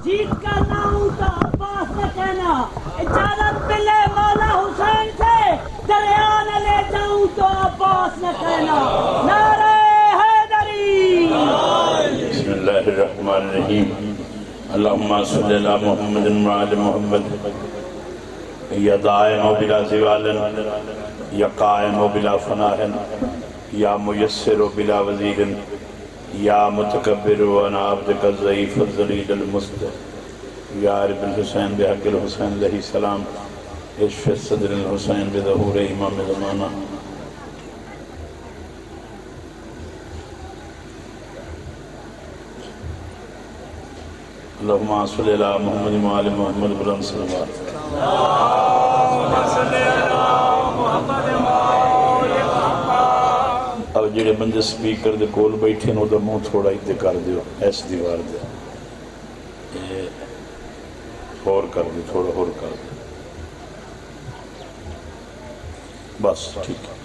جیت کر لاؤں تو عباس نہ کہنا، اجازت ملے مولا حسین سے دریا نہ لے جاؤں تو عباس نہ کہنا۔ نعرہ حیدری۔ بسم اللہ الرحمن الرحیم۔ اللہم صلی اللہ محمد وعلی محمد۔ یا دائم بلا زوال، یا قائم بلا فناہ، یا میسر بلا وزیر، یا متکبر وانا عبدک الضعیف الذلیل المستضعف، یا رب الحسین بحق الحسین علیہ السلام، اشف صدر الحسین بظہور امام زمانہ۔ اللہم صلی اللہ محمد وعلی محمد بلند صلوات۔ اب جڑے بندے سپیکر دے کول بیٹھے نو دا منہ تھوڑا ہی کر دیو، ایس دیوار دے اور کر دیو، تھوڑا اور کر دیو، بس ٹھیک ہے۔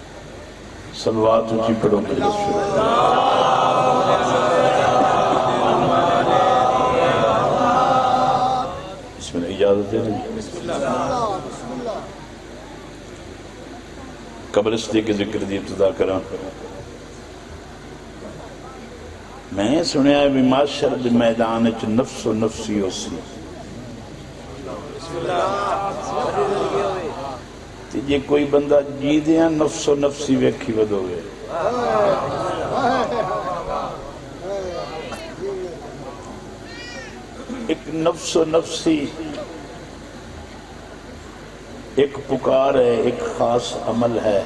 صلوات اونچی پڑھو گے اس میں اجازت ہے نہیں؟ قبرستی کے ذکر دی ابتدا کرا۔ میں سنیا ہے بھی معاشر دے میدان اچ نفس و نفسی ہو سی، جے کوئی بندہ جی دیا نفس و نفسی ویکھی ودو گے۔ ایک نفس و نفسی ایک پکار ہے، ایک خاص عمل ہے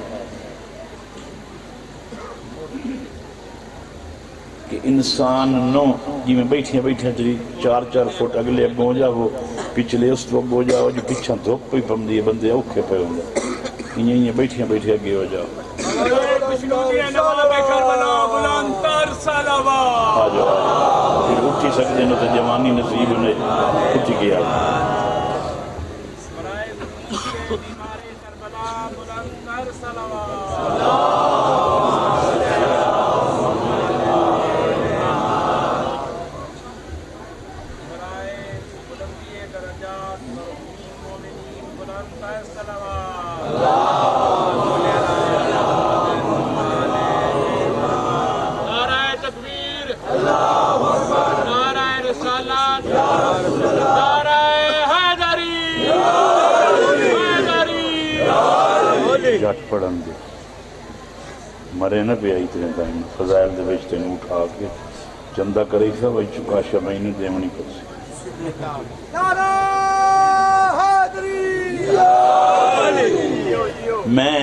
کہ انسان نو جی میں بیٹھے جی 4 فٹ اگلے اگوں جا وہ پچھلے اس تو اگوں جاؤ جو پچھاں دھوپ پہ پمدی ہے بندے اوکھے پہ ہوں گے یہ بیٹھے اگے ہو جاؤ۔ آ جاؤ پھر اٹھی سکتے ہیں تو جوانی نصیب انہیں اٹھ گیا۔ جٹ پڑھن دے مرے نہ پہ آئی تیرے ٹائم فضائل دے بیچ تینوں اٹھا کے چندہ کرے سا وہی چکا شمعینی دیمنی کر سی۔ میں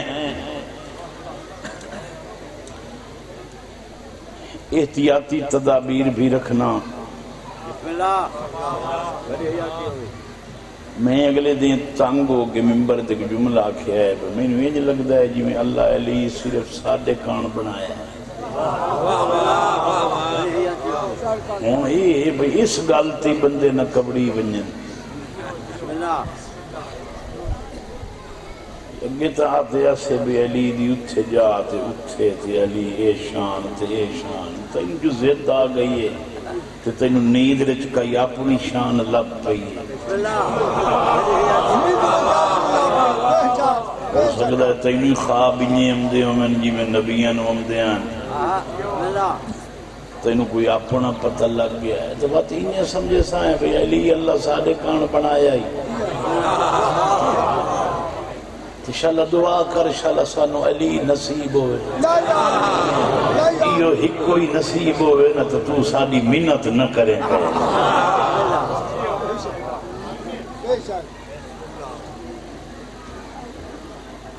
احتیاطی تدابیر بھی رکھنا، میں اگلے دن تنگ ہو کے ممبر تک جملہ آکھیا ہے میں نے یہ لگتا ہے جی میں اللہ علی صرف سادے کان بنایا ہے، اس گالتی بندے نہ کبڑی بنجن اگے تا آتے ایسے بھی علی دی اتھے جاتے اتھے تے علی اے شان تین جو زد آ گئی ہے تے تینو نیند رچ کئی اپنی شان لب پئی ہے۔ ہو سکتا ہے تینو خواب انہیں امدے ہوں من جی میں نبیان امدے ہیں تینو کوئی اپنا پتہ لگ گیا ہے تو بات انہیں سمجھے سائیں کہ علی اللہ سادے کان بنایا ہی۔ انشاءاللہ دعا کر انشاءاللہ سانو علی نصیب ہوئے، یہ ایک کوئی نصیب ہوئے نہ تو سادی منت نہ کریں کریں۔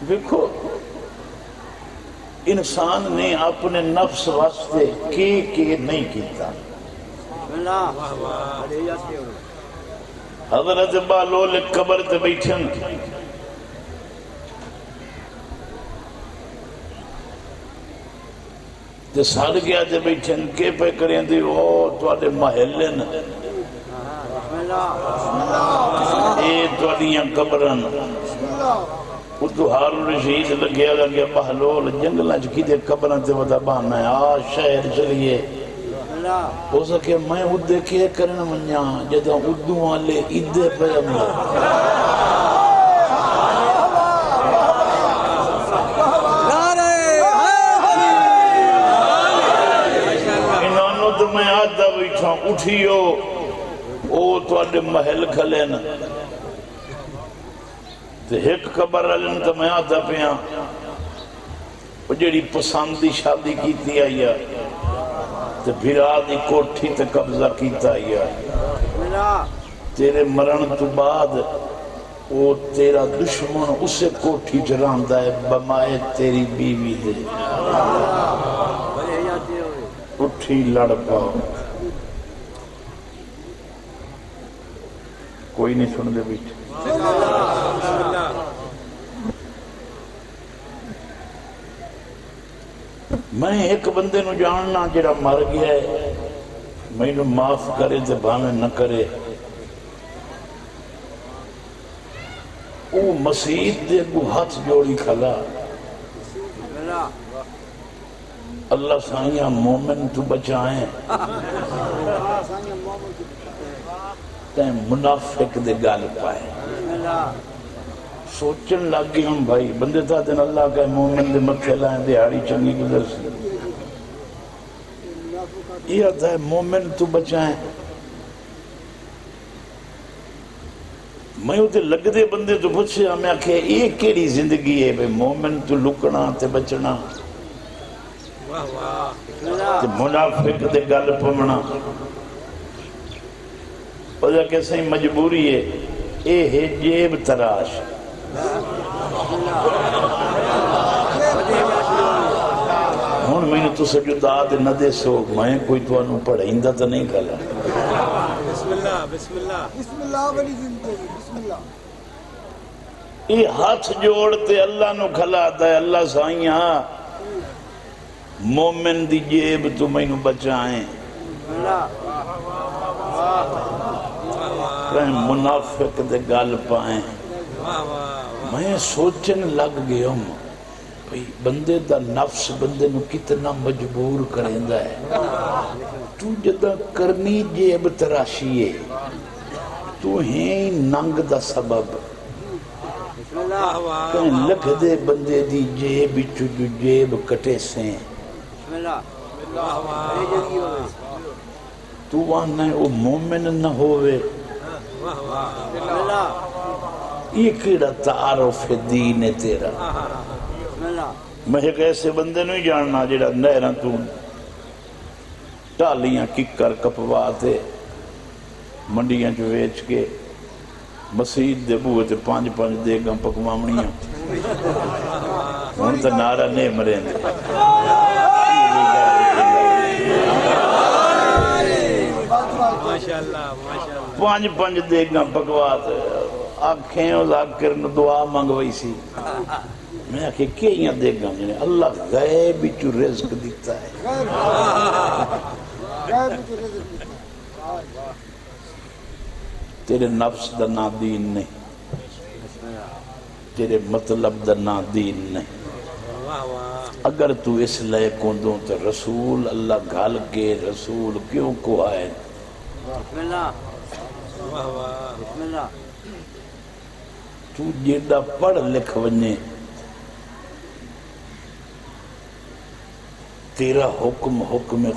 دیکھو انسان نے اپنے نفس واسطے کی نہیں کیتا۔ حضرت بالول قبر تے بیٹھن تے سڑ گیا تے بیٹھن کے پہ کریں دی وہ توڑے محلن اے توڑیاں قبرن اردو ہارون رشید لگیا بہلول جنگلہ چکی دے قبرن تے ودا بانا ہے آج شہر چلیے ہو سکے میں ادھے کے کرنا منیا جدہ ادھو والے ادھے پہ املا انہوں تو میں آدھا بیٹھا اٹھیو او تو آدھے محل کھلے نا تو ایک قبر علم تو میں آدھا پیا وہ جڑی پسندی شادی کی تھی آیا تو پھر آدھی کوٹھی تے قبضہ کیتا آیا تیرے مرن تو بعد وہ تیرا دشمن اسے کوٹھی چراندہ ہے بمائے تیری بیوی دے اٹھی لڑ پاؤ کوئی نہیں سن دے بیٹھ میں ایک بندے نو جاننا جڑا مر گیا ہے میں نو معاف کرے تے بھاویں نہ کرے او مسیح دے کو ہاتھ جوڑی کھلا اللہ سائیاں مومن تو بچائیں تے منافق دے گال پائے سوچن لگ گئی ہم بھائی بندے تھا دن اللہ کا مومن دے مکھے لائیں دیہاڑی چنگی گزر سی یہ آتا ہے مومن تو بچائیں میں ہوتے لگ دے بندے تو پوچھے ہمیں آکھے ایک کیڑی زندگی ہے بے مومن تو لکنا تے بچنا تے منافق دے گل پمنا وجہ کیسے ہی مجبوری ہے اے ہے جیب تراش ہون میں نے تو سجداد نہ دے سو میں کوئی تو انہوں پڑھائندہ تو نہیں کھلا بسم اللہ بسم اللہ بسم اللہ والی زندگی بسم اللہ یہ ہاتھ جوڑتے اللہ نو کھلا دا ہے اللہ سائیاں مومن دی جیب تو میں نو بچائیں کہیں منافق دے گال پائیں میں سوچن لگ گیا ہوں بندے دا نفس بندے نو کتنا مجبور کریندا ہے تو جدہ کرنی جیب تراشی ہے تو ہیں ننگ دا سبب کہیں لکھ دے بندے دی جیب جو جیب کٹے سے تو وہاں وہ مومن نہ ہوئے یہ کیڑا تعارف دین تیرا میں ایک ایسے بندے نہیں جاننا جڑا نہراں تو ٹالیاں ککر کپواتے منڈیاں جو ویچ کے مسجد دے بوئے تے 5 دیگاں پکوامنیاں ہن تے نعرہ نہیں مریں دے ماشاءاللہ ماشاءاللہ 5 دیگاں پکواتے آنکھیں اور ذاکر نے دعا منگوائی سی میں آکھے کئیاں دیگاں جنہیں اللہ غیب چو رزق دیتا ہے تیرے نفس دا نا دین نہیں تیرے مطلب دا نا دین نہیں اگر تو اس لئے کو دوں تو رسول اللہ گھال کے رسول کیوں کو آئے بسم اللہ بسم اللہ تو جیڑا پڑھ لکھ ونجے تیرا حکم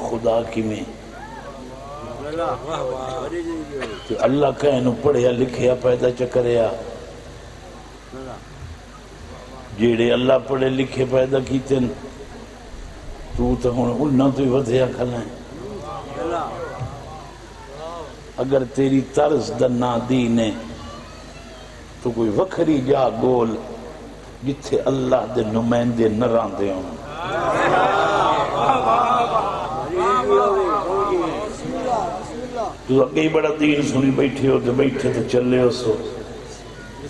خدا کی میں تو اللہ کہنو پڑھیا لکھیا پیدا چکریا جیڑے اللہ پڑھے لکھے پیدا کیتے تو ہن انہاں تو ہی ودھیا کھلائیں اگر تیری طرز دا نا دین ہے تو کوئی وکھری جا گول جتھے اللہ دے نمائندے نہ راندے ہوں تو اگے بڑا دین سنی بیٹھے ہو تو بیٹھے تو چلے ہو سو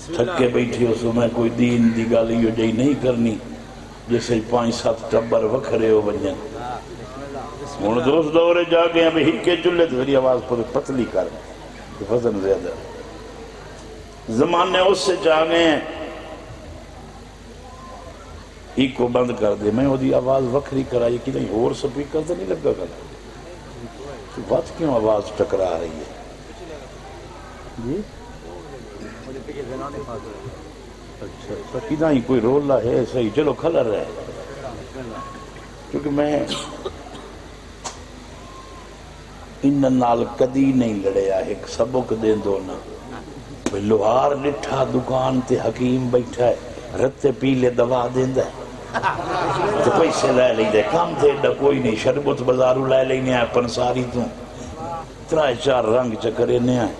تھکے بیٹھے ہو سو میں کوئی دین دی گالی ہو جائی نہیں کرنی جیسے 5-7 ٹبر وکھرے ہو بنجن ہوں دوست دورے جا گئے ہمیں ہکے چلے تو میری آواز پر پتلی کر تو فضل زیادہ زمانے اس سے جا گئے ہیں ہی کو بند کر دے میں وہ دی آواز وکھری کرائی کہ نہیں اور سپیکر تو نہیں لگا کر تو بات کیوں آواز ٹکرا رہی ہے جی؟ اچھا سکینہ ہی کوئی رولا ہے صحیح، چلو کھلر ہے، کیونکہ میں ان نال کدی نہیں لڑیا، ایک سبق دے دو نا، لوہار لٹھا دکان تے حکیم بیٹھا ہے، رتے پیلے دوا دیندا ہے تو پیسے لے لیندے، کام تے ایڈا کوئی نہیں، شربت بازارو لے لینے آئے پنساری تو ترائے چار رنگ چکرے نے آئے،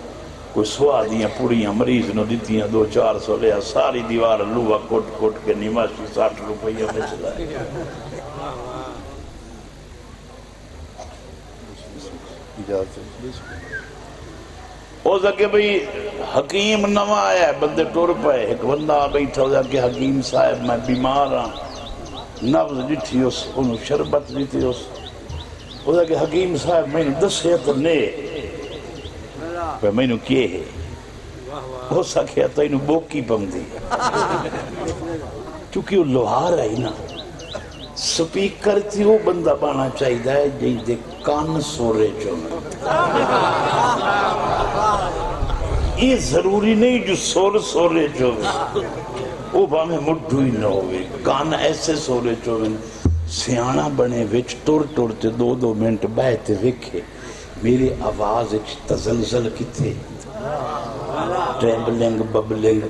کوئی سوادیاں پوڑیاں مریض نو دیتیاں 200-400 لیا، ساری دیوار لوہا کوٹ کوٹ کے نماشی 60 روپیہ میں چلا ہے۔ ہو سکے بھئی حکیم نواں آیا ہے، بندے ٹور پائے، ایک بندہ بیٹھا ہو کہ حکیم صاحب میں بیمار ہاں، نبض ڈٹھی اس انہوں شربت دیتی اس، ہو سکے حکیم صاحب میں نے دسے تو نے پہ میں نے کیے ہے، ہو سکے تو انہوں بوکی پم دی، چونکہ وہ لوہار ہے نا، سپیکر تھی وہ بندہ بانا چاہیے ہے جن دے کان سورے چونے، یہ ضروری نہیں جو سورے چونے، وہ باہمیں مڈھو ہی نہ ہوئے، کان ایسے سورے چونے، سیانہ بنے وچ ٹورتے 2 منٹ بیٹھے وکھے، میری آواز ایک تزلزل کتے، ٹریبلنگ ببلنگ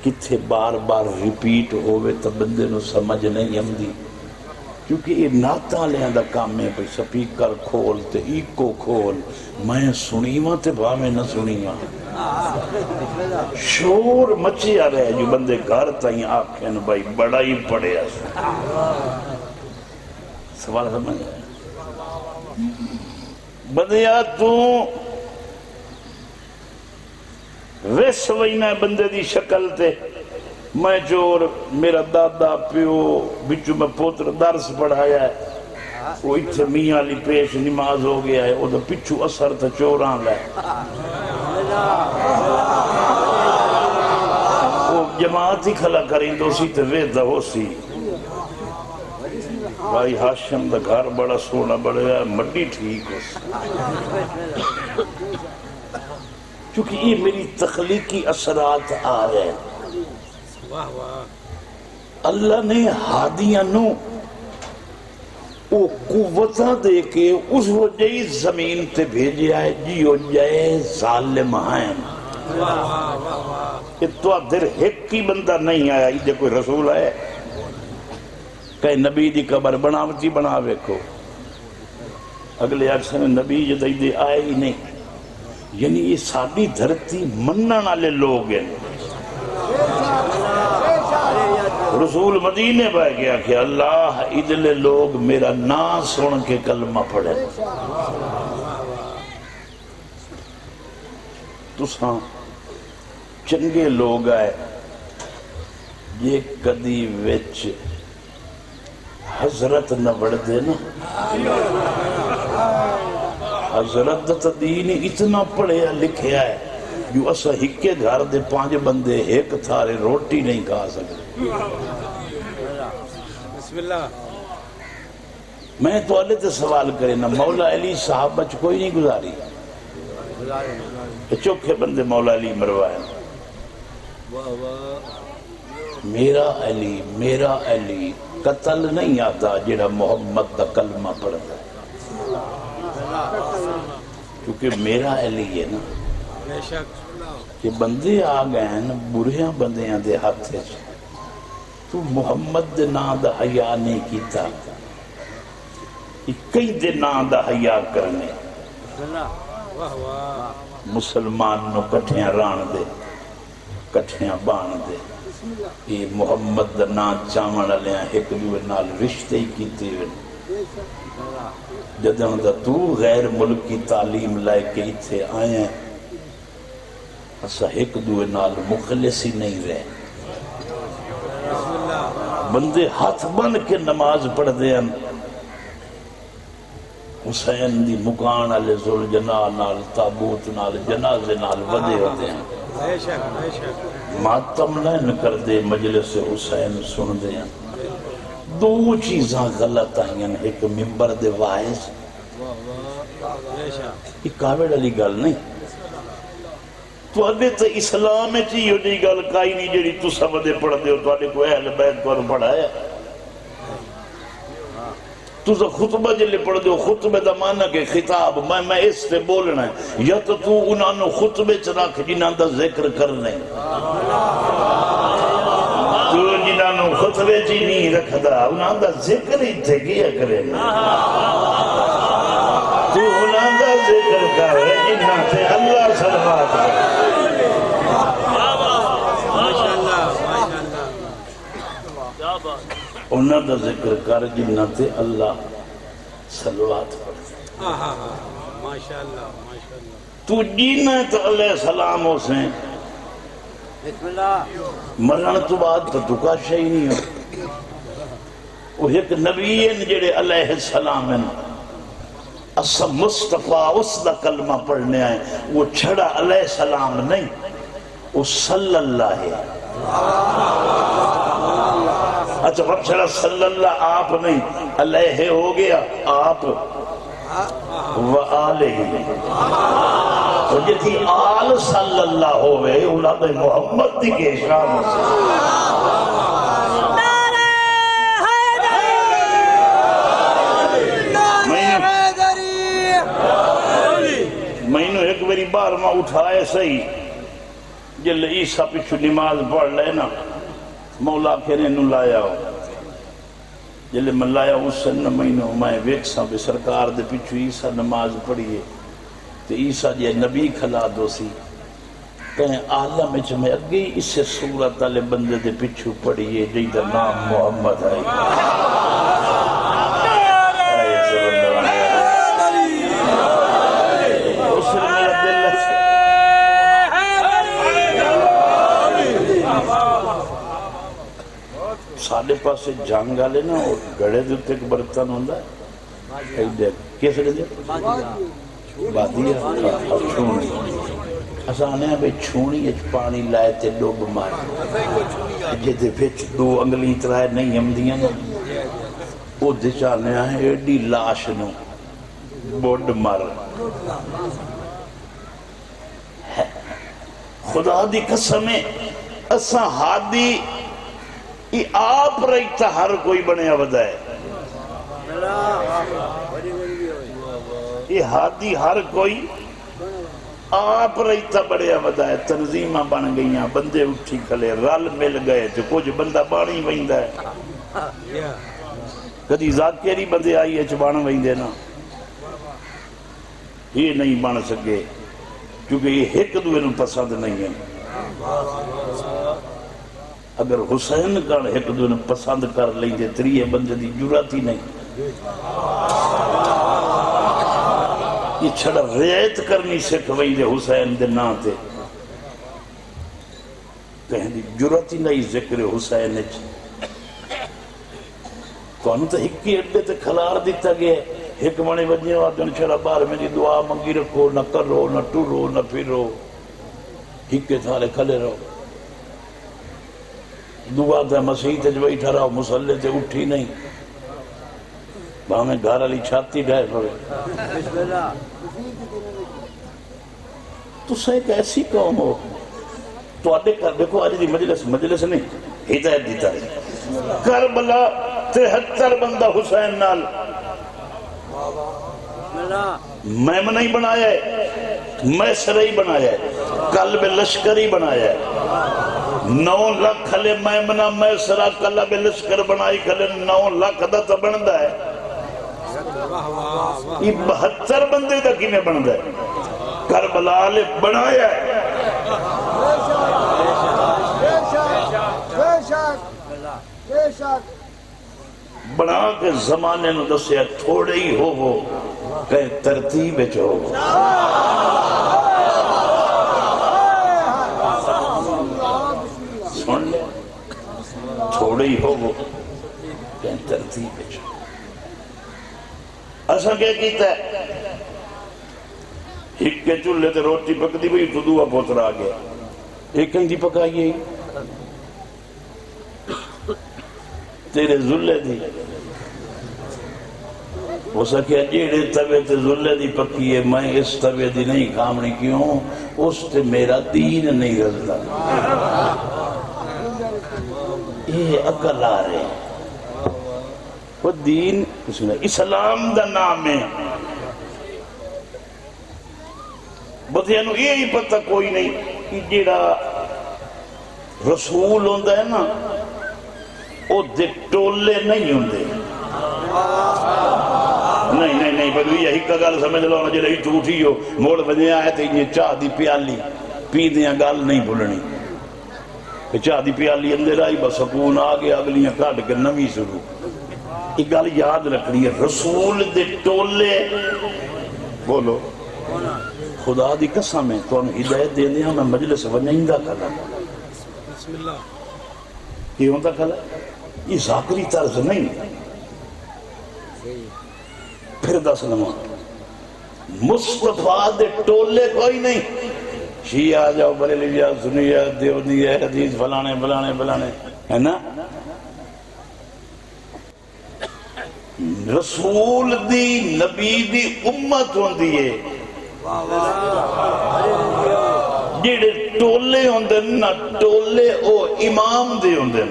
کتے بار بار ریپیٹ ہوئے تو بندے نو سمجھ نہیں آمدی، کیونکہ یہ نعتاں لیاں دا کام ہے پہ سپیکر کھول تے ایکو کھول، میں سنیواں تے بھاویں نہ سنیواں، شور مچے آ رہے جو بندے گھر تائیں آکھیں بھائی بڑا ہی پڑے ایسا، سوال سمجھ آئے بندیا تو ویس وینا بندے دی شکل تے، میں چور میرا دادا پیو بچو میں پوتر درس پڑھایا ہے، وہ اتھے میاں لی پیش نماز ہو گیا ہے، وہ دا پچھو اثر تا چوران لائے، وہ جماعت ہی کھلا کریں دو سی تے ویدہ ہو سی، بھائی ہاشم دا گھر بڑا سونا بڑا ہے، مڈی ٹھیک ہو سی، کیونکہ یہ میری تخلیقی اثرات آ رہے ہیں، اللہ نے ہادیاں نو او قوتہ دے کے اس وجہ زمین تے بھیجے آئے جی ہو جائے ظالم ہیں، تو در ایک کی بندہ نہیں آیا، یہ کوئی رسول آئے کہیں نبی دی قبر بناوٹی بناوے کو، اگلے اکثر نبی جدید آئے ہی نہیں، یعنی یہ ساری دھرتی منن والے لوگ ہیں، رسول مدینے بہ گیا کہ اللہ ادلے لوگ میرا نام سن کے کلمہ پڑھے، تو ساں چنگے لوگ آئے یہ کدی وچ حضرت نہ بڑھ دے نا، حضرت دین اتنا پڑھیا لکھیا ہے جو اسا ہکے گھر دے 5 بندے ایک تھارے روٹی نہیں کھا سکتے، بسم اللہ میں تو اللہ تے سوال کرے نا، مولا علی صحابہ چ کوئی نہیں گزاری، چوکھے بندے مولا علی مروائے، میرا علی قتل نہیں آتا جڑا محمد دا کلمہ پڑھتا، کیونکہ میرا علی ہے نا کہ بندے آ گئے ہیں بریاں بندیاں دے ہاتھ سے، تو محمد دے نام دا حیا نہیں کیتا، کئی دے نام دا حیا کرنے، مسلمان نو کٹھیاں ران دے کٹھیاں بان دے، یہ محمد دا نام چاون لیاں ایک دوے نال رشتے ہی کیتے ہوئے، جدوں دا تو غیر ملکی تعلیم لائے کے اتھے آئے ہیں، اسا ایک دوے نال مخلص ہی نہیں رہے، بندے ہاتھ بن کے نماز پڑھ دے ہیں، حسین دی مکان علی ذوالجلال نال تابوت نال جنازے نال ودے ہوتے ہیں، ماتم لین کر دے مجلس حسین سن دے ہیں، 2 چیزاں غلط آئیں، ایک ممبر دے وائز یہ کاوڑ علی گل نہیں تو ادھے تو اسلام چی یہ جی گل کائی نہیں جیڑی تو سب دے پڑھ دے ہو تو آنے کو اہل بیت کو پڑھایا تو سے خطبہ جلے پڑھ دے ہو خطبہ دا معنی کہ خطاب میں اس سے بولنا ہے یا تو انہوں نے خطبے چراک جنہاں دا ذکر کرنے تو جنہوں نے خطبے چی نہیں رکھ دا انہوں دا ذکر ہی تھے کیا کرے تو انہوں دا ذکر کر رہے جنہاں سے اللہ صلوات کرے انہوں دا ذکر کر جنہاں تے اللہ صلوات پڑھتے تو جنہاں تے علیہ السلام ہو سے مرن تو بعد تو دکا شئی نہیں ہو وہ ایک نبیین جڑے علیہ السلام ہیں اسا مصطفیٰ اس دا کلمہ پڑھنے آئے وہ چھڑا علیہ السلام نہیں وہ صلی اللہ ہے اچھا رب چھڑا صلی اللہ آپ نہیں علیہ ہو گیا آپ و آلہ تو جتی آل صلی اللہ ہوئے اولاد محمد دی کے شام سے میں نے ایک بری بار میں اٹھائے صحیح جل عیسیٰ پچھو نماز پڑھ لینا مولا کہنے نو لایا ہو جلے میں لایا اس سن مہینوں میں ویکساں پہ سرکار دے پچھو عیسیٰ نماز پڑھئے تو عیسیٰ جے نبی کھلا دو سی کہیں عالم اچھ میں اگئی اس سے صورت علی بندے دے پچھو پڑھئے جیدہ نام محمد ہے ساڑھے پاس سے جانگ آلے نا اور گڑے دیتے ایک برتن ہوندہ ہے کیسے لے دے بادیا اور چھونی ایسا آنے ہیں بھئی چھونی اچھ پانی لائے تے ڈوب مارے جیتے پھر دو انگلی اترائے نہیں ہم دیا نا وہ دچانے ہیں ایڈی لاش نو بوڈ مار خدا دی قسمیں اسا ہادی یہ آپ رہتا ہر کوئی بنے عبد ہے یہ ہادی ہر کوئی آپ رہتا بڑے عبد ہے تنظیمہ بن گئیاں بندے اٹھی کھلے رل مل گئے تو کچھ بندہ بانی ویندہ ہے کدی ذاکری بندے آئی ہے چبان ویندے نا یہ نہیں بن سکے کیونکہ یہ ایک دوے نو پسند نہیں ہے اگر حسین کا ایک دو نے پسند کر لیں دے تریے بندے دی جرات ہی نہیں یہ چھڑا ریعت کرنی سکھوئی دے حسین دے نا تے کہیں دی جرات ہی نہیں ذکر حسین تو انہوں تو ہکی اڈے تے کھلار دیتا گیا ایک مانے بجنے وادن چھڑا بار میں دی دعا منگی رکھو نہ کرو نہ ٹورو نہ پھرو ہکے تھالے کھلے رہو دعا تھا مسیح تے جو بیٹھا رہا مسلح تے اٹھی نہیں ہمیں گھر علی چھاتی ڈھائے پڑے تو سے ایک ایسی قوم ہو تو آدھے کر دیکھو آج دی مجلس نہیں ہدایت دیتا ہے کربلا 73 بندہ حسین نال میں نہیں بنایا ہے میں سرئی بنایا ہے قلب لشکری بنایا ہے 9 لاکھ کھلے میمنہ میں سرا قلب لشکر بنائی کھلے 9 لاکھ دا تا بندہ ہے یہ 72 بندے دا کی میں بندہ ہے کربلا لے بنایا ہے بنا کے زمانے نو دسیا تھوڑے ہی ہو وہ کہیں ترتیب ہو سن لے تھوڑے ہی ہو وہ کہیں ترتیب ہو ایسا کیا کیتا ہے ایک کے چولے تے روٹی پک دی بھئی خدوہ پوتر آگیا ایک کہیں دی پکائیے تیرے ذلے دی ہو سکیا جیڑے توے تے ذلے دی پکی ہے میں اس توے دی نہیں کھامنی کیوں اس تے میرا دین نہیں رلتا یہ عقل آ رہے وہ دین اسلام دا نام ہے بدھیا نو یہی پتہ کوئی نہیں کہ جیڑا رسول ہوندہ ہے نا او دے ٹولے نہیں ہوندے نہیں بلو یہی کا گل سمجھ لو نا جی جھوٹی ہو موڑ بنے آئے تھے یہ چاہ دی پیالی پی دیا گل نہیں بھولنی چاہ دی پیالی اندر آئی بس سکون آ گیا اگلیاں کٹ کے نویں شروع یہ گل یاد رکھنی ہے رسول دے ٹولے بولو خدا دی قسم ہے تو ہم ہدایت دے دیا میں مجلس ونجندہ کھلا بسم اللہ یہ ہوتا کھلا یہ ذاکری طرز نہیں پھر دس نمان مصطفیٰ دے ٹولے کوئی نہیں شیعہ آ جاؤ بریلویہ سنیہ دیونیہ حدیث فلانے فلانے فلانے ہے نا رسول دی نبی دی امت ہوندی ہے جیڑے ٹولے ہوندے نا ٹولے او امام دے ہوندے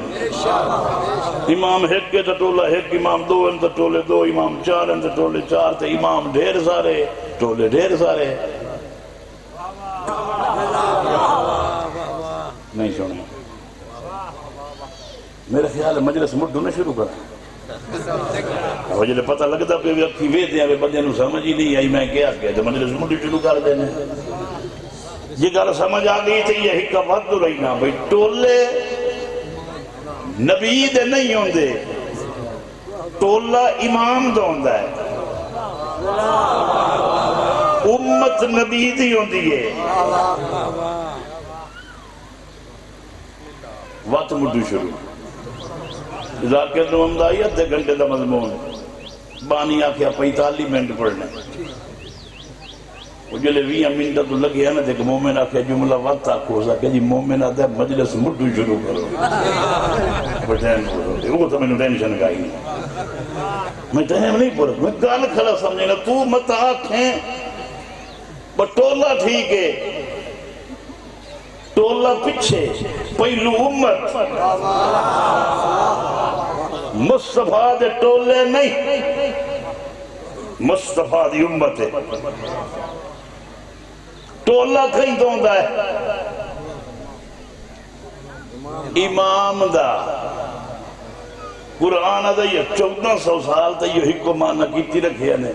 امام ایک کے تا ٹولہ ایک امام دو ہیں تا ٹولے دو امام چار ہیں تا ٹولے چار تا امام ڈھیر سارے ٹولے ڈھیر سارے نہیں سونا میرے خیال ہے مجلس مڈو نہ شروع کریں وجہ پتہ لگتا کہ اکھی ویدے ہیں بندے نو سمجھ ہی نہیں آئی میں کیا کیا تو مجلس مڈو شروع کر دینے یہ گل سمجھ آ گئی تھی یہ حکم وقت رہنا بھئی ٹولے نبی دے نہیں ہوندے ٹولہ امام دا ہوندہ ہے امت نبی دی ہوندی ہے وقت مڈو شروع ذاکر نو ہمدائی ادھے گھنٹے دا مضمون بانی آکھیا 45 منٹ پڑھنے وہ جلے 20 منٹ تو لگے ہیں نا دیکھ مومن آکھیا جملہ وقت آکھو سکے جی مومن آدھے مجلس مڈو شروع کرو بٹین پورو وہ تو میں نے ٹینشن گائی نہیں میں ٹائم نہیں پورا میں گال کھلا سمجھے تو مت آکھیں بٹولہ ٹھیک ہے ٹولہ پچھے پہلو امت مصطفیٰ دے ٹولے نہیں مصطفیٰ دی امت ہے ٹولہ کہیں دوندہ ہے امام دا قرآن دا یہ 1400 سال تا یہ حکم مانا کیتی رکھے نے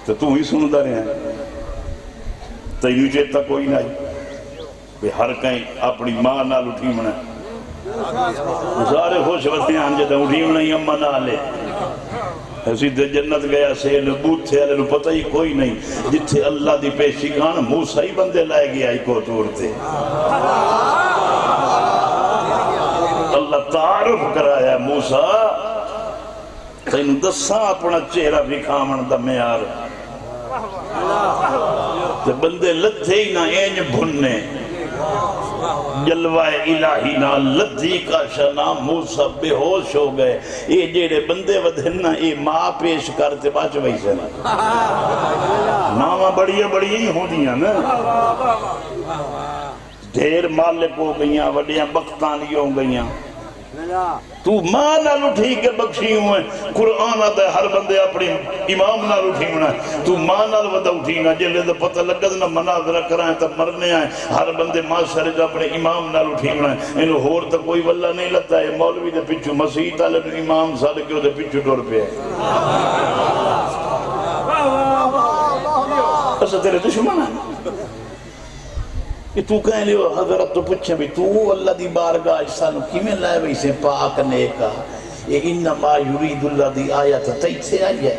تو ہی سندہ رہے ہیں تینو چیتا کوئی نہیں کہ ہر کہیں اپنی ماں نال اٹھی منا سارے خوش وقتی ہیں جدہ اٹھی منا ہی اممہ نہ لے ایسی دے جنت گیا سیل بوت تھے علیہ پتہ ہی کوئی نہیں جتھے اللہ دی پیشی کھانا موسیٰ ہی بندے لائے گیا ہی کو توڑتے اللہ تعارف کرایا موسیٰ تینو دساں اپنا چہرہ بھی کھامن دا میار تے بندے لتھے ہی نہ اینج بھننے جلوہ الہی نہ لدھی کا شنا موسیٰ بے ہوش ہو گئے یہ جیڑے بندے ودھننا یہ ماں پیش کرتے باچ وہی سے ماں بڑی ہی ہو دیا نا ڈھیر مالک ہو گئیاں وڈیاں بختانی ہو گئیاں تو ماں نال اٹھی کے بخشی ہوئے قرآن آتا ہے ہر بندے اپنی امام نال اٹھی ہونا تو ماں نال ودا اٹھی نا جلے تو پتہ لگت نا مناظرہ کرائیں تب مرنے آئیں ہر بندے ماں شرک اپنے امام نال اٹھی ہونا انہوں ہور تو کوئی واللہ نہیں لگتا ہے مولوی دے پچھو مسیح تعالیٰ امام صادقیوں دے پچھو ڈور پہ ہے ایسا تیرے دشمن ہے کہ تو کہیں لئے حضرت تو پوچھیں بھی تو اللہ دی بارگاہ سانو کی میں لائے وہی سے پاک نیکا یہ انما یرید اللہ دی آیت تیت سے آئی ہے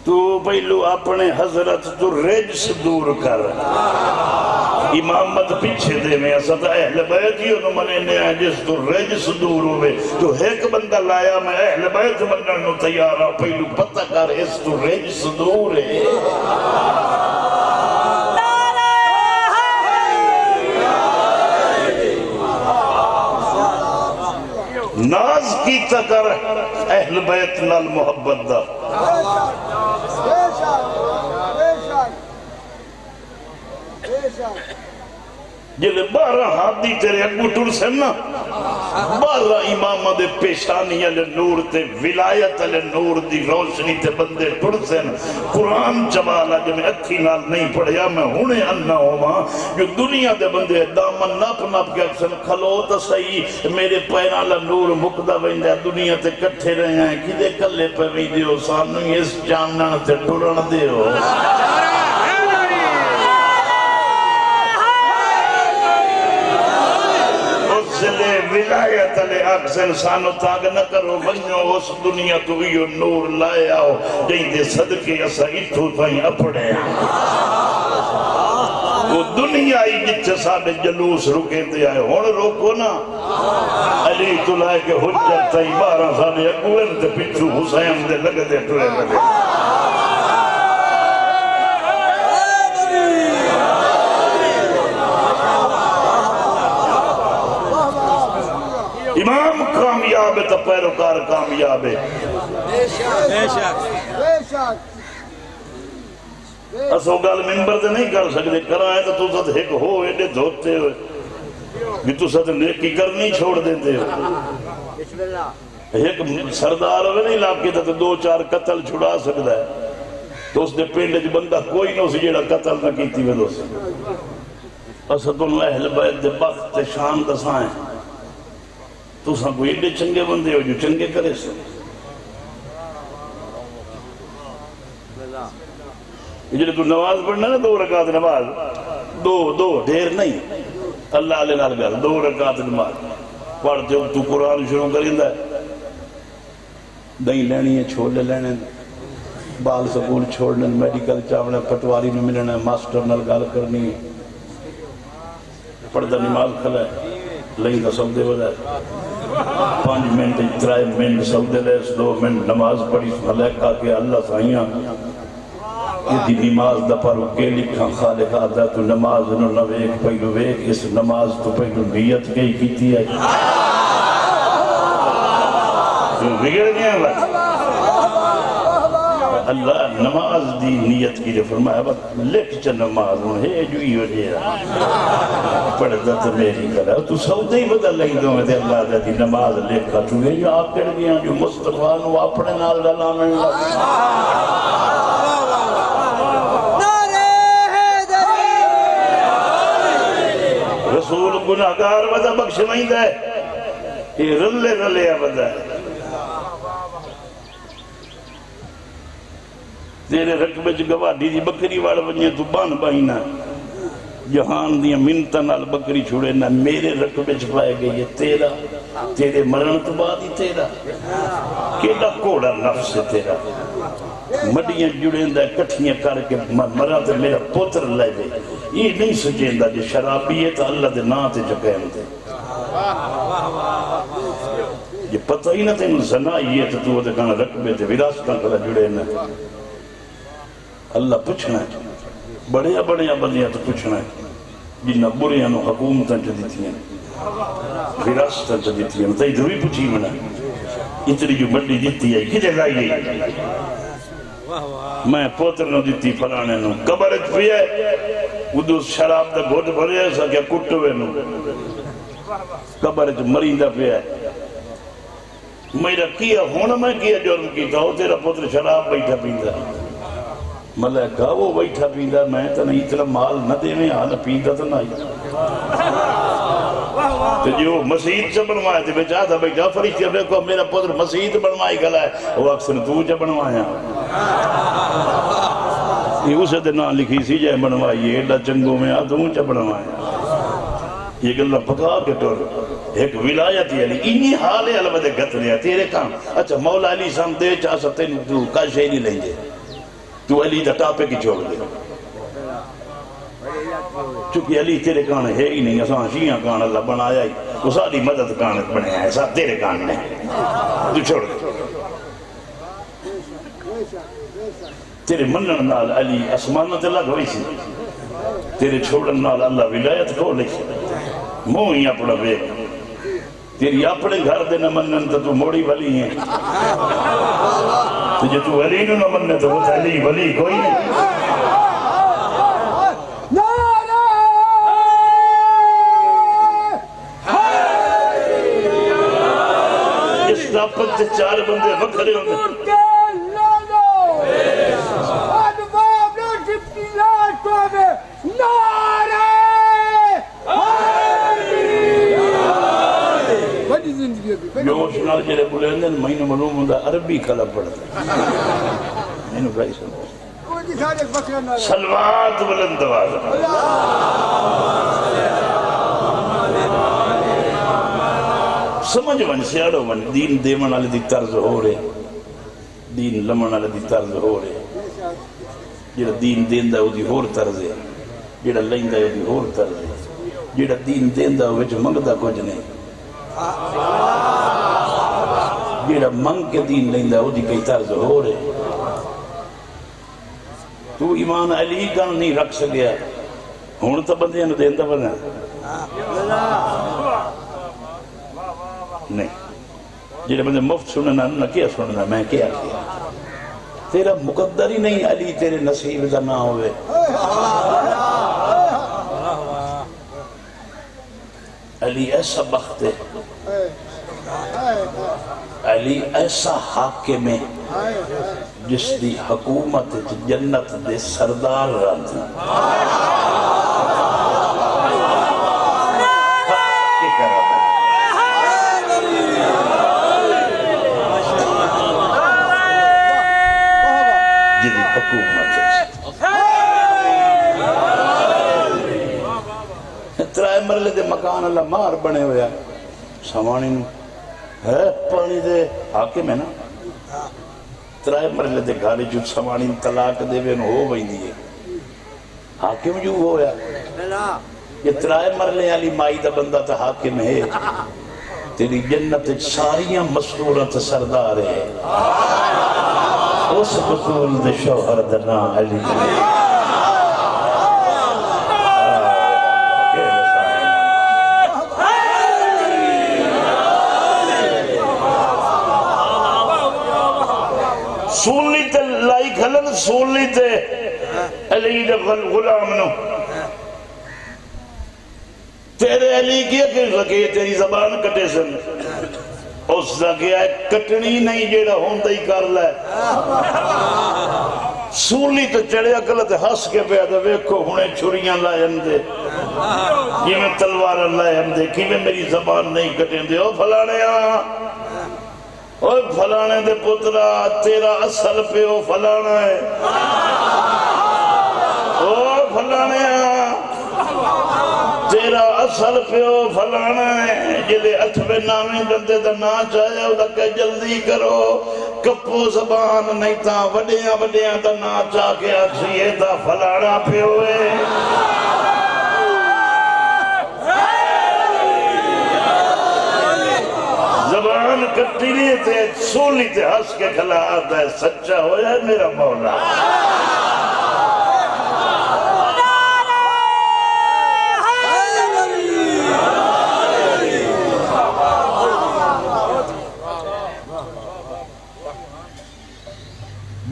تو پہلو اپنے حضرت تو رجس دور کر امامت پیچھے دے میں اسد اہل بیت ہی انہوں منینے ہیں جس تو رجس دور ہوئے تو ایک بندہ لایا میں اہل بیت مننو تیارا پہلو پتہ کر اس تو رجس دور ہے کیتا کر اہل بیت نال محبت دا جلے 12 ہادی تیرے اگو ٹر سن نا 12 امامہ دے پیشانی علی نور تے ولایت علی نور دی روشنی تے بندے ٹر سن قرآن چوالا جو میں اکھی نال نہیں پڑھیا میں ہونے انہ ہوا جو دنیا دے بندے دامن ناپ ناپ کے اکسن کھلو تا صحیح میرے پیرا علی نور مقدہ ویندے دنیا تے کٹھے رہے ہیں کدے کلے پہ ویندے ہو سانو اس جاننا تے ٹرن دے ہو ولایت علی اکسن سانو تاگ نہ کرو ونیو اس دنیا تو یہ نور لائے آؤ جہیں دے صدقے اسا اتھو تھائیں اپڑے وہ دنیا ہی جتھے ساڑے جلوس رکے دے آئے ہون روکو نا علی تو لائے کہ حجت تھائیں 12 ساڑے اگوین تے پچھو حسین دے لگے دے ٹرے لگے امام کامیاب ہے تو پیروکار کامیاب ہے اسو گل ممبر دے نہیں کر سکتے کرائیں تو تو ساتھ ایک ہو ایڈے دھوتے ہوئے بھی تو ساتھ نیکی کرنی چھوڑ دیتے ہو ایک سردار ہوئے نہیں لاکے تھا تو 2-4 قتل چھڑا سکتا ہے تو اس نے پینڈے جو بندہ کوئی نہ اسے جیڑا قتل نہ کیتی ہوئے دوست اسد اللہ اہل بیت دے بخت شان دسائیں تو ساں کوئی ایڈے چنگے بندے ہو جو چنگے کرے سے جنہیں تو نماز پڑھنا نا 2 رکعت نماز 2 ڈھیر نہیں اللہ علیہ نال گھر 2 رکعت نماز پڑھتے ہو تو قرآن شروع کریں ہے دہی لینی ہے چھولے لینے بال سکول چھوڑنے میڈیکل چاونے پٹواری میں ملنے ماسٹر نال گال کرنی پڑھتا نماز کھلا ہے لئی کا سب دے ودا ہے 5 منٹ 3 منٹ سودے لے 2 منٹ نماز پڑھی ملائکہ کے اللہ سائیاں یہ دی نماز دا پر کے لکھاں خالق آدھا تو نماز نو نویک پہلو ویک اس نماز تو پہلو نیت کئی کیتی ہے جو بگڑ گیا ہے اللہ نماز دی نیت کی لئے فرمایا بات لکھ چا نماز ہے جو ہی ہو جیرا پڑھتا تو میری کرا تو سودے ہی بدل لئی دوں میں اللہ دا دی نماز لکھا تو یہ جو آپ کر گیا جو مصطفیٰ نو اپنے نال ڈالانے رسول گناہگار ودا بخش نہیں دے یہ رلے رلے ودا ہے تیرے رقبے چ گواڈی دی بکری واڑ ونجے تو بان بائینا جہان دیا منتاں نال بکری چھوڑے نہ میرے رقبے چ پائے گئی تیرا تیرے مرن تو بعد ہی تیرا کیڑا کوڑا نفس ہے تیرا مڈیاں جڑیندا کٹھیاں کر کے مرا تے میرا پوتر لے دے یہ نہیں سجیندا جو شرابی ہے تو اللہ دے نا تے جگہن دے یہ پتہ ہی نہ تین زنائی ہے تو دے کہاں رقبے تے وراثتاں کلا جڑے نہ اللہ پوچھنا ہے بڑے بڑے بندیاں تو پوچھنا ہے جنہ بریاں نو حکومتاں چ دتیاں وراثتاں چ دتیاں تے ادھر بھی پوچھی منا اتنی جو مڈی دتی ہے کدے لائی گئی میں پوتر نو دتی فلانے نو قبر وچ پیا ادو شراب دا گھٹ بھریا سا کیا کٹوے نو قبر وچ مریندا پیا میرا کیا ہونا میں کیا جرم کیتا ہو تیرا پوتر شراب بیٹھا پیندا ملائکہ وہ بیٹھا پیندا میں تو نہیں اتنا مال نہ دے میں آنا پیندا تو نہیں تو جو مسیح سے بنوایا تھے بیچا تھا بیٹھا فرشتے اپنے کو میرا پتر مسیح بنوائی گلا ہے وہ اکثر تو جا بنوایا یہ اسے دے نام لکھی سی جائے بنوائی ایڈا چنگوں میں آدھوں چا بنوایا یہ گلہ پکا کے ٹور ایک ولایت علی انہی حال علمت گتنیا تیرے کام اچھا مولا علی سام دے چاہ سکتے تو کاشے نہیں لیں گے تو علی دا ٹاپے کی چھوڑ دے چونکہ علی تیرے کان ہے ہی نہیں اساں شیعہ کان اللہ بنایا ہی وہ ساری مدد کان بنایا ہے ساتھ تیرے کان نے تو چھوڑ دے تیرے منن نال علی اسمانت اللہ گوئی سی تیرے چھوڑن نال اللہ ولایت کو لکھی موہی اپنا بے تیری اپنے گھر دے نہ منن تو موڑی ولی ہے، تو جو تو ولی نہ مننے تو وہ علی ولی کوئی نہیں۔ اس داپت سے 4 بندے وکھرے ہوندے، جوش نال جڑے بلندن مہینہ معلوم ہوندا عربی کلا پڑھدا، مینوں بھائی سمجھ سلوات بلند آواز سمجھ ون سیاڑو ون دین دیون والے دی طرز ہو رہے، دین لمن والے دی طرز ہو رہے، جڑا دین دیندا او دی ہور طرز ہے، جڑا لیندا او دی ہور طرز ہے، جڑا دین دیندا او وچ منگدا کچھ نہیں، جڑا منگ کے دین لیندا او دی کئی طرز ہو رہے۔ تو ایمان علی گن نہیں رکھ سکیا، ہون تو بندیاں نو دیندا بنا نہیں، جڑے بندے مفت سننا نہ کیا سننا، میں کیا تیرا مقدر ہی نہیں علی تیرے نصیب دا نہ ہوئے۔ علی ایسا بخت ہے، علی ایسا حاکم ہے جس دی حکومت جنت دے سردار رہتے ہیں۔ جدی حکومت ترائے مرلے دے مکان اللہ مار بنے ہویا، سوانی ہے پانی دے حاکم ہے نا، ترائے مرلے دے گھالی جو سوانی طلاق دے وے ہو بھئی دیئے، حاکم جو ہویا، یہ ترائے مرلے علی مائی دا بندہ تا حاکم ہے، تیری جنت ساریاں مسرورت سردار ہے، اس بطول دے شوہر دنا علی سولی تے لائی کھلن، سولی تے علی دے غلام نو تیرے علی کیا کہ لگے تیری زبان کٹے سن، اس دا کیا ہے کٹنی نہیں جیڑا ہوندا ہی کر لے، سولی تے چڑھے اکل تے ہس کے پہ آدھا ویکھو ہونے چھریاں لائن دے، یہ میں تلوار لائن دے، کی میں میری زبان نہیں کٹیں دے، او پھلانے آن اوہ پھلانے دے پترہ تیرا اصل پہ او پھلانا ہے، اوہ پھلانے تیرا اصل پہ او پھلانا ہے، جلے اٹھوے نامی بندے دا نا چاہے او دا کہ جلدی کرو، کپو زبان نہیں تا وڈیاں وڈیاں دا نا چاہ کے اکھئیے دا پھلانا پہ ہوئے۔ زبان کٹی لیے تے سولی تے ہس کے کھلا آتا ہے، سچا ہو جائے میرا مولا۔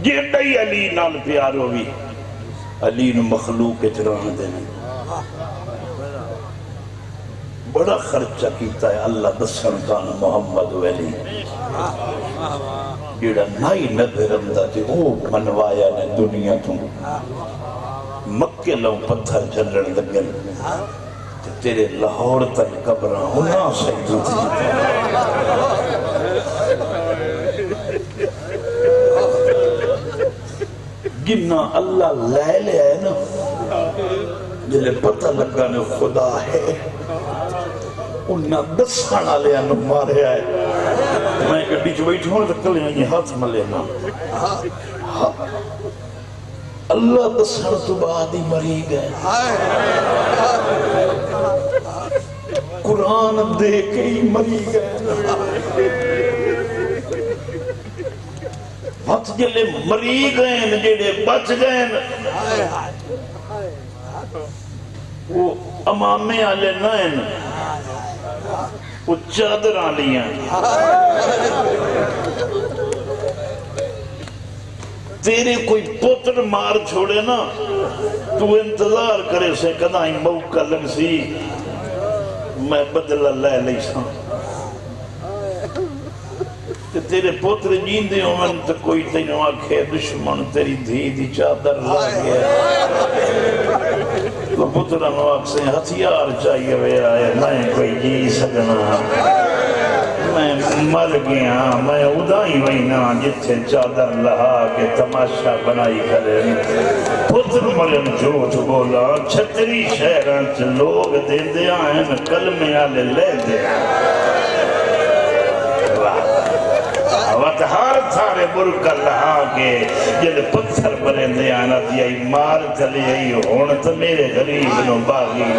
جیڑی علی نال پیار ہوئی، علی نو مخلوق کے چران دینے بڑا خرچہ کیتا ہے اللہ دسن کان محمد ولی، جیڑا نائی نظر اندہ تھے وہ منوایا نے دنیا تو، مکے لوں پتھر جلن لگن تیرے لاہور تک قبران ہونا سیدو تھی، جنہ اللہ لے لے ہے نا، جلے پتہ لگا نے خدا ہے، انہاں دسانا لے انہوں مارے آئے، میں گھڑی جو بیٹھ ہوں تکلے ہیں یہ ہاتھ ملے نا، اللہ دسان تو بعد ہی مری گئے، قرآن دے کے ہی مری گئے، وقت جلے مری گئے جڑے بچ گئے وہ امامے آلے نائن وہ چادر آلیاں تیرے کوئی پتر مار چھوڑے نا تو انتظار کرے سے کدائیں موقع لگ سی میں بدلہ لے لئی ساں تیرے پتر جیندے ہومن تو کوئی تینوں آکھے دشمن تیری دھی دی چادر لا گیا تو پتران واقع سے ہتھیار چاہیے ہوئے آئے میں کوئی جی سکنا میں مر گیا میں ادائی وینا جتھے چادر لہا کے تماشا بنائی کرے پتر ملن جھوٹ بولا چھتری شہران چ لوگ دے دے آئیں کلمے آلے لے دے وطہار تھارے برک اللہ کے جل پتھر بنے دے آنا دیائی مار چلے آئی ہونت میرے غریب نو باغی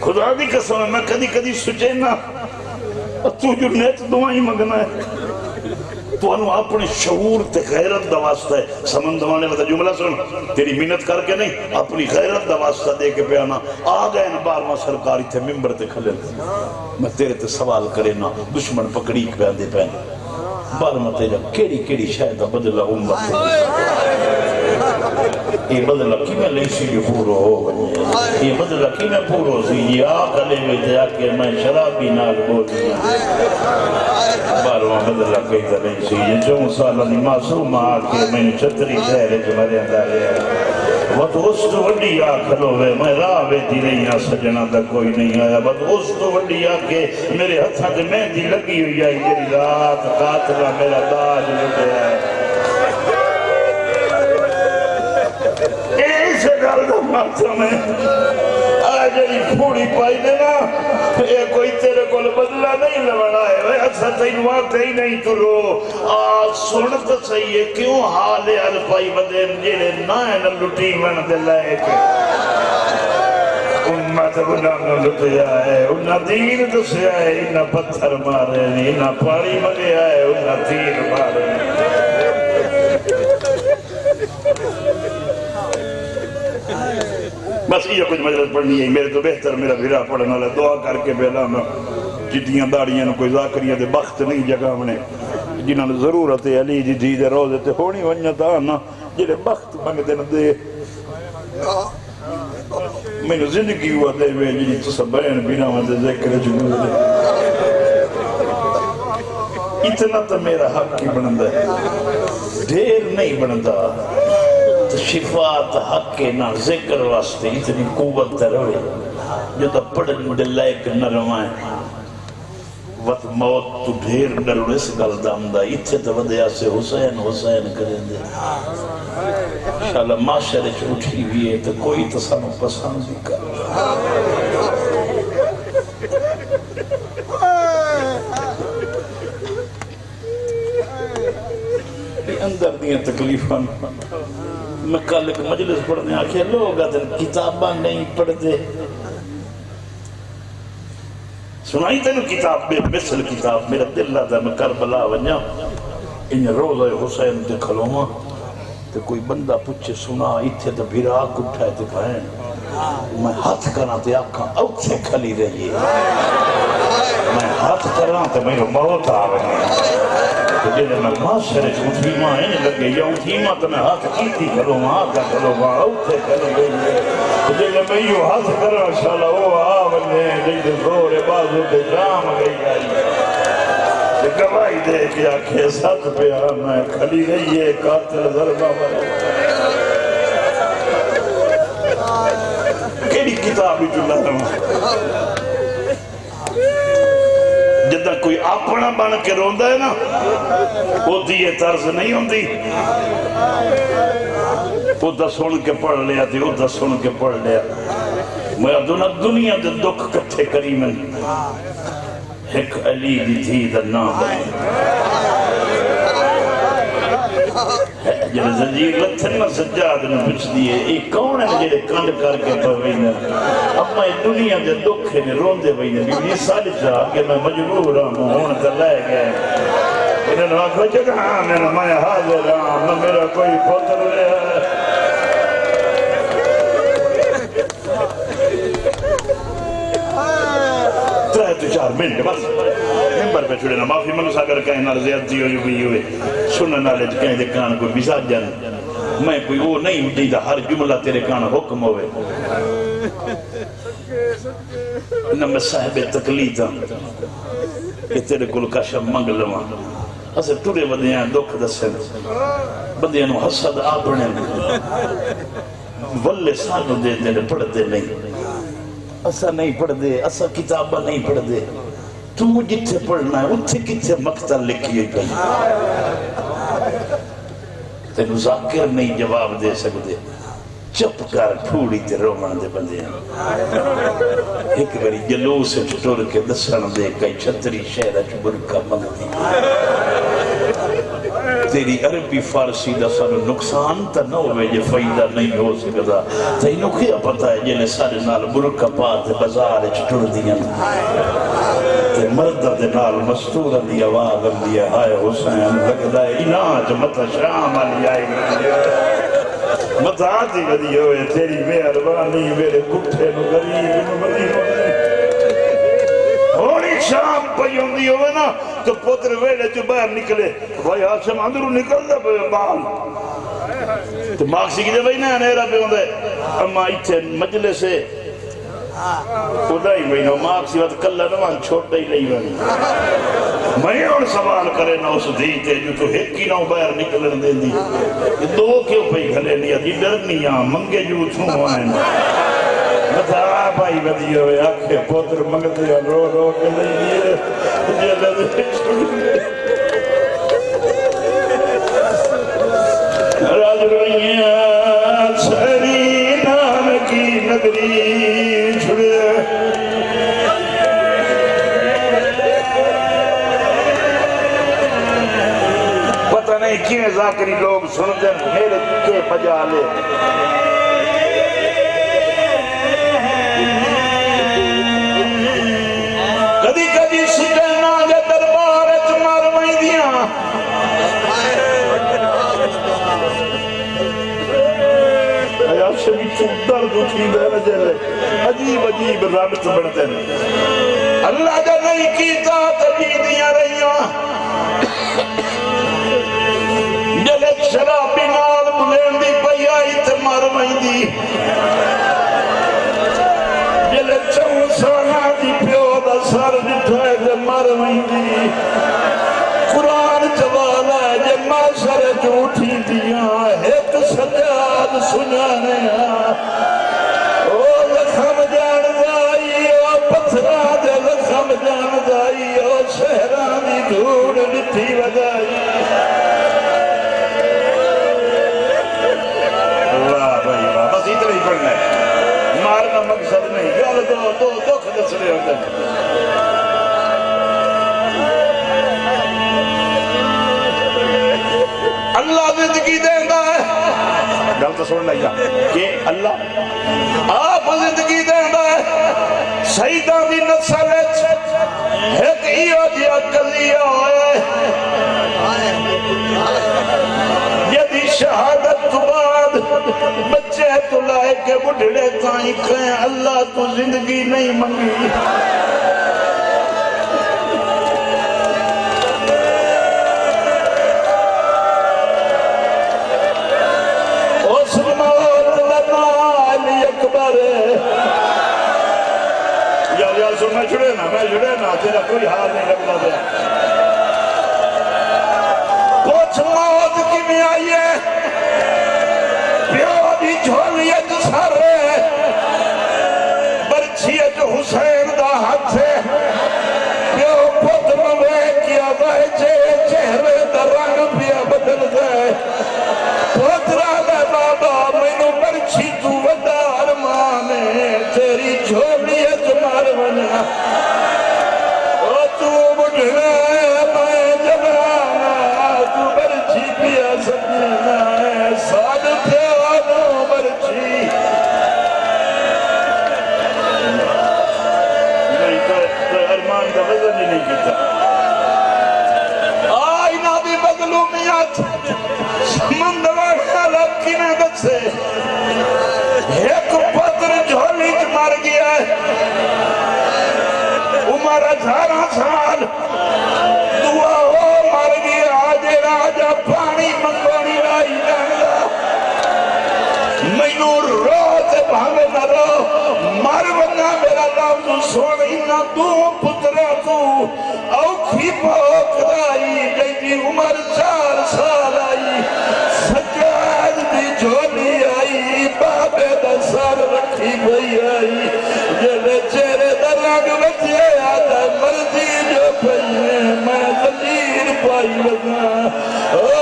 خدا دی قسم ہے میں کدی کدی سچے نا تو جو نیت دعائیں مگنا ہے تو انہوں اپنے شعور تے غیرت دا واسطہ ہے سمندوانے والا جملہ سن تیری منت کر کے نہیں اپنی غیرت دا واسطہ دے کے پیانا آگئے نا بارما سرکاری تھے ممبر تے کھلے میں تیرے تے سوال کرے نا دشمن پکڑی کے پیان دے پہنے بارما تیرا کیڑی شاید بدلہ امت یہ بدلہ کی میں لیسی جو پورو ہو یہ بدلہ کی میں پورو سی یہ آقلے میں دیا کہ میں شرابی نال بول دیا بارواں بدلہ کئی طرح سی یہ جو سالہ دی معصوم آکے میں چھتری شہرے جو مرے اندارے وقت اس تو وڈی آکھلو ہے میں راوے دی نہیں آ سجنہ دا کوئی نہیں آیا وقت اس تو وڈی آکے میرے ہتھاں دے مہندی لگی ہوئی آئی میری رات قاتلہ میرا داج لٹے آئے ایسے گل دا ماتم ہے آجری پھوڑی پائی دینا یہ کوئی تیرے کول بدلہ نہیں لوڑا ہے اچھا تینوں آتے ہی نہیں تو رو سنت صحیح ہے کیوں حالے الپائی بدین جیرے نائن لٹی من دلائے کے امت بنانا لٹے آئے انہا دین دسے آئے انہا پتھر مارے انہا پانی مگے آئے انہا تیر مارے بس یہ کچھ مجلس پڑھنی ہے میرے تو بہتر میرا بھیرا پڑھنا لے دعا کر کے بیلا میں جتیاں داڑیاں کوئی ذاکریاں دے بخت نہیں جگہ میں جنہاں نے ضرورت ہے علی جی دے روزے تے ہونی ونجتا نا جنہے بخت منگ دے دے میں نے زندگی ہوا دے میں جنہی تو سب بین بینا میں دے ذکر جنہوں دے اتنا تو میرا حق کی بنندہ ہے دیر نہیں بنندہ شفاعت حق کے نہ ذکر واسطے اتنی قوت روے جو تو پڑھن دلائے کے نرمائیں وقت موت تو ڈھیر ڈرو اس گل دامدہ اتھے تو ودیا سے حسین کریں دے انشاءاللہ معاشرے چھوٹی ہوئی ہے تو کوئی تو سانو پسند بھی کر اندر دیا تکلیفاں میں کل ایک مجلس پڑھنے آکھے لوگ کتاباں نہیں پڑھ دے سنائی تینو کتاب بے مثل کتاب میرا دل لاتا میں کربلا ونیا ان روزہ حسین تے کھلوما تے کوئی بندہ پوچھے سنا اتھے تے بھیراک اٹھائے تے کھائیں میں ہاتھ کرنا تے آکھاں اوتھے کھلی رہی میں ہاتھ کرنا تے میرے موت آوے جنہیں میں معاشرے چھوٹی ماں ہیں لگے یا اٹھی ماں تو میں ہاتھ کیتی کروں ماں کا کروں ماں اوٹھے کروں گئی جنہیں میں یوں ہاتھ کروں شالا وہ آونے جنہیں زور بازو کے جام گئی آئی گواہی دے کے آنکھیں ساتھ پہ میں کھلی رہی ہے قاتل ضربہ مرے کیڑی کتابی جو لہروں جدہ کوئی اپنا بن کے روندہ ہے نا وہ دیئے طرز نہیں ہوندی وہ دا سن کے پڑھ لیا تھی وہ دا سن کے پڑھ لیا میں دنیا دے دکھ کٹھے کریمن ایک علی دی تھی دا نام جنہیں زنجیر لتھن نہ سجاد نے پوچھ دیئے ایک کون ہے جنہیں کند کر کے پڑھوئی اب میں دنیا دے دکھے نے روندے بھئی نے بیوی سال جا کہ میں مجبور ہوں ہون کر لائے گئے انہوں نے آکھا جگہ میں حاضر ہوں نہ میرا کوئی پتر ہے تو 4 منٹ بس ممبر پہ چھوڑے نا معافی منو سا کر کہیں نال زیادتی ہوئی سنن والے کہیں دے کان کوئی مزاج جان میں کوئی وہ نہیں جیدہ ہر جملہ تیرے کان حکم ہوئے نہ میں صاحب تقلید ہوں کہ تیرے کل کاشا منگ لواں اسے تورے بدیاں دکھ دسیں بدیاں نو حسد آپنے ولے سانو دے دے پڑھ دے نہیں اسا نہیں پڑھ دے اسا کتابہ نہیں پڑھ دے تو جتھے پڑھنا ہے اتھے کتھے مقتل لکھیے گئی تینو ذاکر نہیں جواب دے سکتے چپ کر پھوڑی تے رومن دے بندے ہیں ایک باری جلوس سے چھٹور کے دسن دے کئی چھتری شہرہ چبرکا مگتی تیری عربی فارسی دا سانو نقصان تا نہ ہوئے یہ فائدہ نہیں ہو سکتا تینو کیا پتا ہے جنہیں سارے نال برکا پاتے بازار چھٹور دیا تے مردہ دے نال مستورہ دی آواز دیا ہائے حسین لگتا ہے اناج مطا شام علی آئی مطا آتی بدی ہوئے تیری مہربانی میرے کٹھے نو غریب نو بدی ہوئے ہونی شام پہی ہوندی ہوئے نا تو پتر ویلے جو باہر نکلے بھائی حاشم اندروں نکل دے بال تو ماکسی کی دے بھائی نا نیرہ پہ ہوندے اما ایتھے مجلے سے خدای بھائیو ماکسی وقت کلہ نوان چھوٹا ہی نہیں بھائی میں اور سوال کرے نہ اس دیتے جو تو ہکی نہ باہر نکلن دے دی دو کیوں پہی گھلے لیا دی ڈرنیاں منگے جو چھوں آئیں بتا بھائی بدی ہوئے آنکھیں پوتر منگتے ہیں رو رو کے نہیں دیئے جلد راج روئیاں سہری نام کی نگری چھڑے پتہ نہیں کیوں ذاکری لوگ سنتے ہیں میرے کے بجا لے کدی کدی سجنا جے دربار چمار میں دیا شبی چودر دوٹھی دے رجے عجیب عجیب رابط بڑھتے ہیں اللہ جا نہیں کیتا تجیدیاں رہیاں جلے شرابی نال بلین دی پئی آئی تے مر مہندی جلے چون سانا دی پیو دا سر جٹھائے تے مر مہندی قرآن چوالا ہے جے معاشر جھوٹی دیاں ایک سجاد سنانے او لکھم جان دائی او پتھرا دے لکھم جان دائی او شہران دی دھوڑ لٹھی وجائی واہ بھائی واہ بس اتنا ہی پڑھنا ہے مارنا مقصد نہیں گل دو خدس رہے ہوتے ہیں اللہ زندگی دیندہ ہے گل تو سن لیا کہ اللہ آپ زندگی دیندہ ہے سیدہ دی نسل ایک ایو دیا کلیہ ہوئے یدی شہادت تو بعد بچے تو لائے کے بڑھڑے تائیں کہیں اللہ تو زندگی نہیں منگی میں جڑے نا تیرا کوئی حال نہیں لگتا دیا پوچھ موت کی میں آئیے پیو دی جھولیت سارے برچیت حسین دا ہاتھ سے پیو پتر میں کیا دائے چہرے دا رنگ پیا بدل دے پترہ دا بابا میں نو برچی تو ودا ارمانے تیری جھولیت مار بنا او تو بڑھنا ہے میں جبرانا تو برچی پیا سکنا ہے ساد پیوانو برچی نہیں تو ارمان کا وزن ہی نہیں کیتا آئینہ بھی بدلومیت سمندوانا لکی نے دت سے ایک پتر جھولی مار گیا ہے 18 سال دعا ہو مر گیا آجے راجہ پانی منگونی آئی جانگا مینو روز بھاوے نہ رو مر بنا میرا لفظ سونی نہ دو پترہ تو اوکھی پاک رائی جیدی عمر 4 سال آئی سجاد دی جھولی آئی بابے دا سر رکھی بھئی آئی جلے چہرے دا رنگ بچے آدھا مرضی جو پہنے میں زمیر پائی لگا